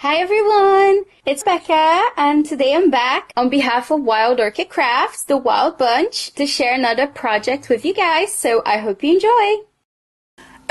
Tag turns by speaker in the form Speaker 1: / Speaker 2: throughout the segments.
Speaker 1: Hi everyone, it's Becca, and today I'm back on behalf of Wild Orchid Crafts, the Wild Bunch, to share another project with you guys, so I hope you enjoy!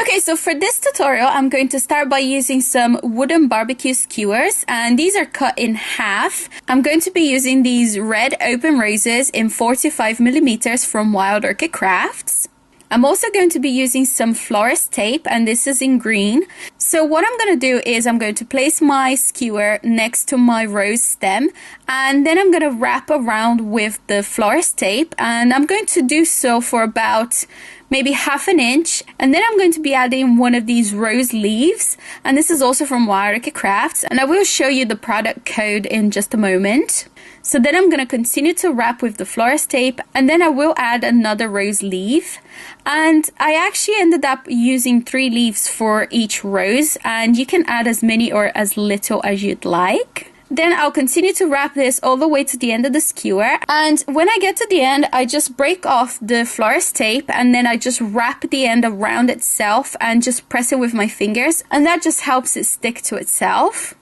Speaker 1: Okay, so for this tutorial, I'm going to start by using some wooden barbecue skewers, and these are cut in half. I'm going to be using these red open roses in 45mm from Wild Orchid Crafts. I'm also going to be using some florist tape, and this is in green. So what I'm going to do is I'm going to place my skewer next to my rose stem, and then I'm going to wrap around with the florist tape, and I'm going to do so for about maybe ½ inch, and then I'm going to be adding one of these rose leaves, and this is also from Wild Orchid Crafts, and I will show you the product code in just a moment. So then I'm going to continue to wrap with the florist tape, and then I will add another rose leaf. And I actually ended up using 3 leaves for each rose, and you can add as many or as little as you'd like. Then I'll continue to wrap this all the way to the end of the skewer, and when I get to the end, I just break off the florist tape, and then I just wrap the end around itself and just press it with my fingers, and that just helps it stick to itself.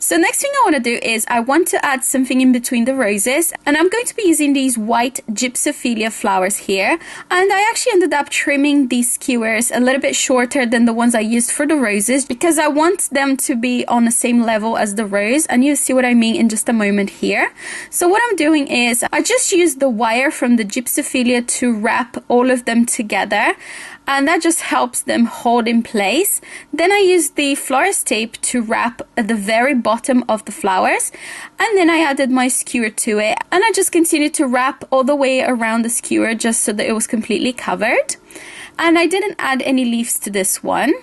Speaker 1: So next thing I want to do is I want to add something in between the roses, and I'm going to be using these white Gypsophilia flowers here, and I actually ended up trimming these skewers a little bit shorter than the ones I used for the roses because I want them to be on the same level as the rose, and you'll see what I mean in just a moment here. So what I'm doing is I just used the wire from the Gypsophilia to wrap all of them together, and that just helps them hold in place. Then I used the florist tape to wrap at the very bottom of the flowers, and then I added my skewer to it, and I just continued to wrap all the way around the skewer just so that it was completely covered. And I didn't add any leaves to this one.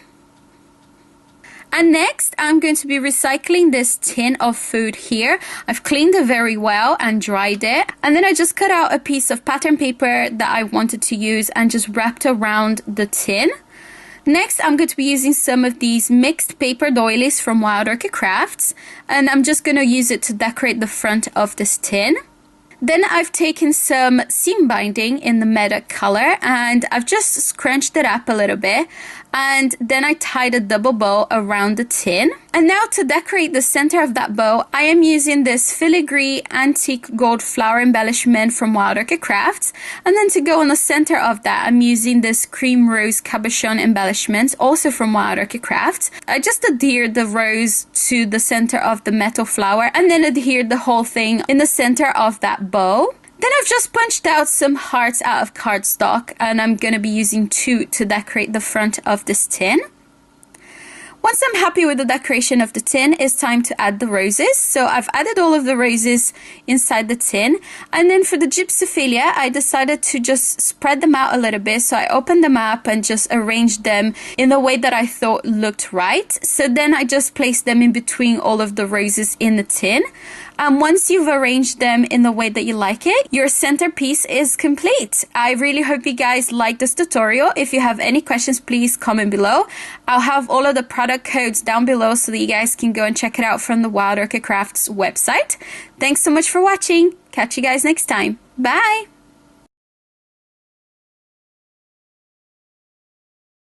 Speaker 1: And next, I'm going to be recycling this tin of food here. I've cleaned it very well and dried it. And then I just cut out a piece of pattern paper that I wanted to use and just wrapped around the tin. Next, I'm going to be using some of these mixed paper doilies from Wild Orchid Crafts. And I'm just going to use it to decorate the front of this tin. Then I've taken some seam binding in the Medoc color, and I've just scrunched it up a little bit, and then I tied a double bow around the tin. And now to decorate the center of that bow, I am using this Filigree antique gold flower embellishment from Wild Orchid Crafts, and then to go on the center of that, I'm using this cream rose cabochon embellishments, also from Wild Orchid Crafts. I just adhered the rose to the center of the metal flower, and then adhered the whole thing in the center of that bow. Then I've just punched out some hearts out of cardstock, and I'm going to be using 2 to decorate the front of this tin. Once I'm happy with the decoration of the tin, it's time to add the roses. So I've added all of the roses inside the tin. And then for the Gypsophilia, I decided to just spread them out a little bit. So I opened them up and just arranged them in the way that I thought looked right. So then I just placed them in between all of the roses in the tin. And once you've arranged them in the way that you like it, your centerpiece is complete. I really hope you guys like this tutorial. If you have any questions, please comment below. I'll have all of the product codes down below so that you guys can go and check it out from the Wild Orchid Crafts website. Thanks so much for watching. Catch you guys next time. Bye!